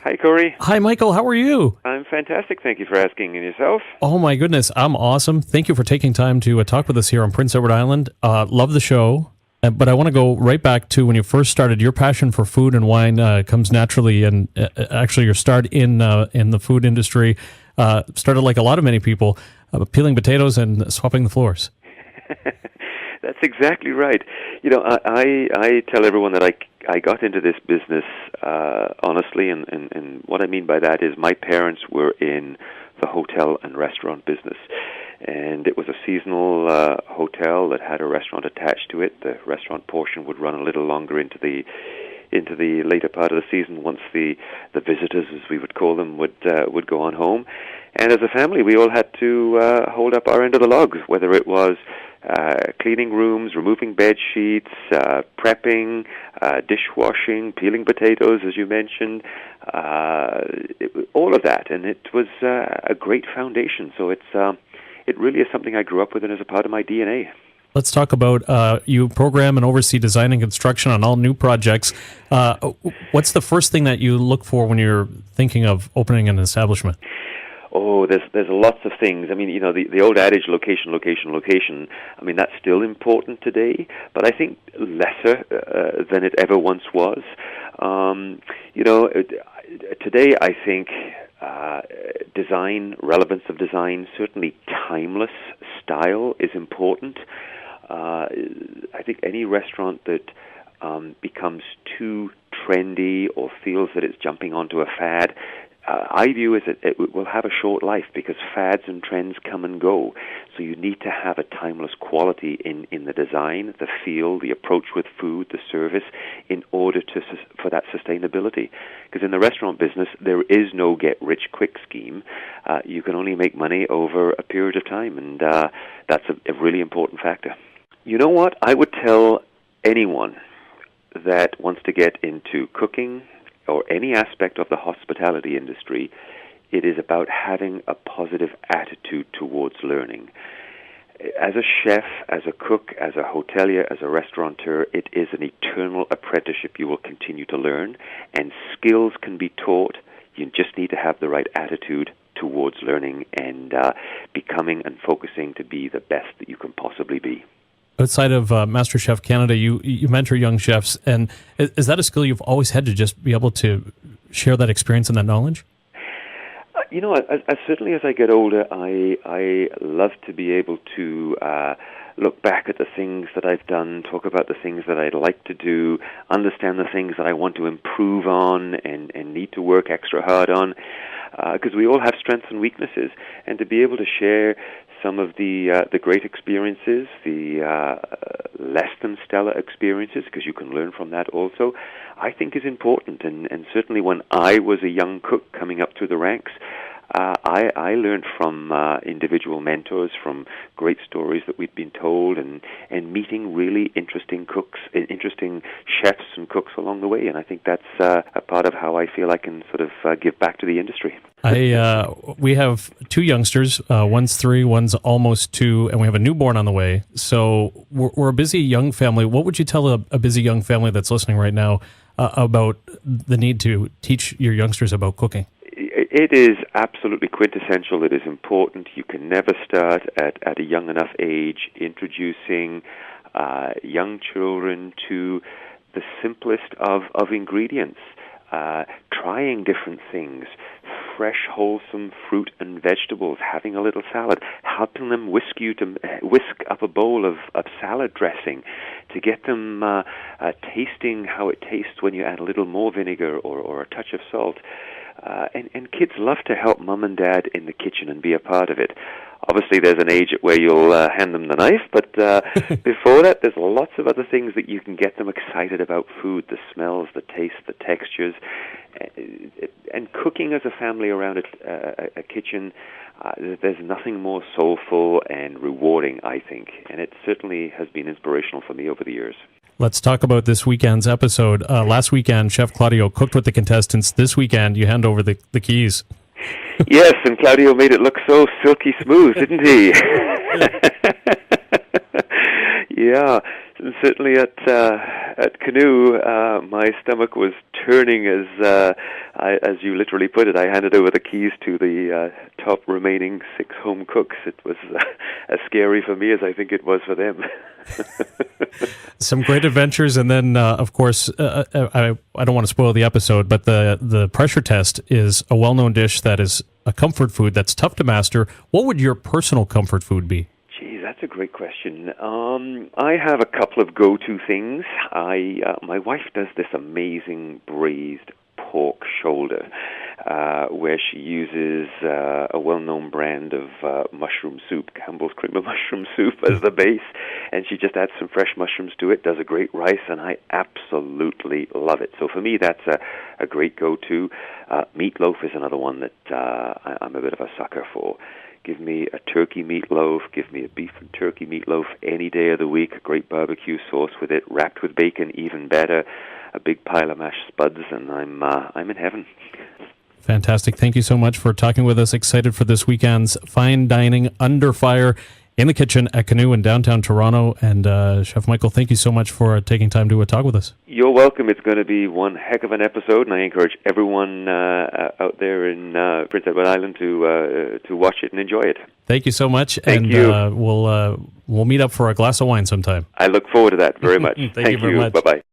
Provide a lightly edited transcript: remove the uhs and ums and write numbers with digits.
Hi, Corey. Hi, Michael. How are you? I'm fantastic. Thank you for asking. And yourself? Oh, my goodness. I'm awesome. Thank you for taking time to talk with us here on Prince Edward Island. Love the show. But I want to go right back to when you first started. Your passion for food and wine comes naturally, and actually your start in the food industry started like a lot of many people, peeling potatoes and swapping the floors. That's exactly right. You know, I tell everyone that I got into this business honestly, and what I mean by that is my parents were in the hotel and restaurant business. And it was a seasonal hotel that had a restaurant attached to it. The restaurant portion would run a little longer into the later part of the season once the visitors, as we would call them, would go on home. And as a family, we all had to hold up our end of the logs, whether it was cleaning rooms, removing bed sheets, prepping, dishwashing, peeling potatoes, as you mentioned, all of that. And it was a great foundation. So it really is something I grew up with and is a part of my DNA. Let's talk about you program and oversee design and construction on all new projects. What's the first thing that you look for when you're thinking of opening an establishment? Oh, there's lots of things. I mean, you know, the old adage, location, location, location, I mean, that's still important today, but I think lesser than it ever once was. Today I think design, relevance of design, certainly timeless style is important. I think any restaurant that becomes too trendy or feels that it's jumping onto a fad, I view as it will have a short life because fads and trends come and go. So you need to have a timeless quality in the design, the feel, the approach with food, the service, in order for that sustainability. Because in the restaurant business, there is no get-rich-quick scheme. You can only make money over a period of time, and that's a really important factor. You know what? I would tell anyone that wants to get into cooking or any aspect of the hospitality industry, it is about having a positive attitude towards learning. As a chef, as a cook, as a hotelier, as a restaurateur, it is an eternal apprenticeship. You will continue to learn, and skills can be taught. You just need to have the right attitude towards learning and becoming and focusing to be the best that you can possibly be. Outside of MasterChef Canada, you mentor young chefs, and is that a skill you've always had to just be able to share that experience and that knowledge? You know, as certainly as I get older, I love to be able to look back at the things that I've done, talk about the things that I'd like to do, understand the things that I want to improve on and need to work extra hard on, because we all have strengths and weaknesses, and to be able to share some of the great experiences, the less than stellar experiences, because you can learn from that also, I think is important. And certainly when I was a young cook coming up through the ranks, I learned from individual mentors, from great stories that we'd been told, and meeting really interesting cooks, interesting chefs and cooks along the way. And I think that's a part of how I feel I can sort of give back to the industry. We have two youngsters, one's 3, one's almost 2, and we have a newborn on the way. So we're a busy young family. What would you tell a busy young family that's listening right now about the need to teach your youngsters about cooking? It is absolutely quintessential. It is important. You can never start at a young enough age introducing young children to the simplest of ingredients, trying different things, fresh, wholesome fruit and vegetables, having a little salad, helping them whisk up a bowl of salad dressing, to get them tasting how it tastes when you add a little more vinegar or a touch of salt. And kids love to help mom and dad in the kitchen and be a part of it. Obviously, there's an age at where you'll hand them the knife, but before that, there's lots of other things that you can get them excited about food, the smells, the tastes, the textures. And cooking as a family around a kitchen, there's nothing more soulful and rewarding, I think. And it certainly has been inspirational for me over the years. Let's talk about this weekend's episode. Last weekend, Chef Claudio cooked with the contestants. This weekend, you hand over the keys. Yes, and Claudio made it look so silky smooth, didn't he? Yeah. Certainly at Canoe, my stomach was turning as you literally put it. I handed over the keys to the top remaining 6 home cooks. It was as scary for me as I think it was for them. Some great adventures, and then of course, I don't want to spoil the episode, but the pressure test is a well-known dish that is a comfort food that's tough to master. What would your personal comfort food be? Geez, that's a great question. I have a couple of go-to things. My wife does this amazing braised pork shoulder, where she uses a well-known brand of mushroom soup, Campbell's Cream of Mushroom Soup, as the base, and she just adds some fresh mushrooms to it, does a great rice, and I absolutely love it. So for me, that's a great go-to. Meatloaf is another one that I'm a bit of a sucker for. Give me a turkey meatloaf, give me a beef and turkey meatloaf any day of the week, a great barbecue sauce with it, wrapped with bacon, even better, a big pile of mashed spuds, and I'm in heaven. Fantastic. Thank you so much for talking with us. Excited for this weekend's fine dining under fire in the kitchen at Canoe in downtown Toronto. And Chef Michael, thank you so much for taking time to talk with us. You're welcome. It's going to be one heck of an episode, and I encourage everyone out there in Prince Edward Island to watch it and enjoy it. Thank you so much. Thank you. We'll meet up for a glass of wine sometime. I look forward to that very much. Thank you very much. Bye-bye.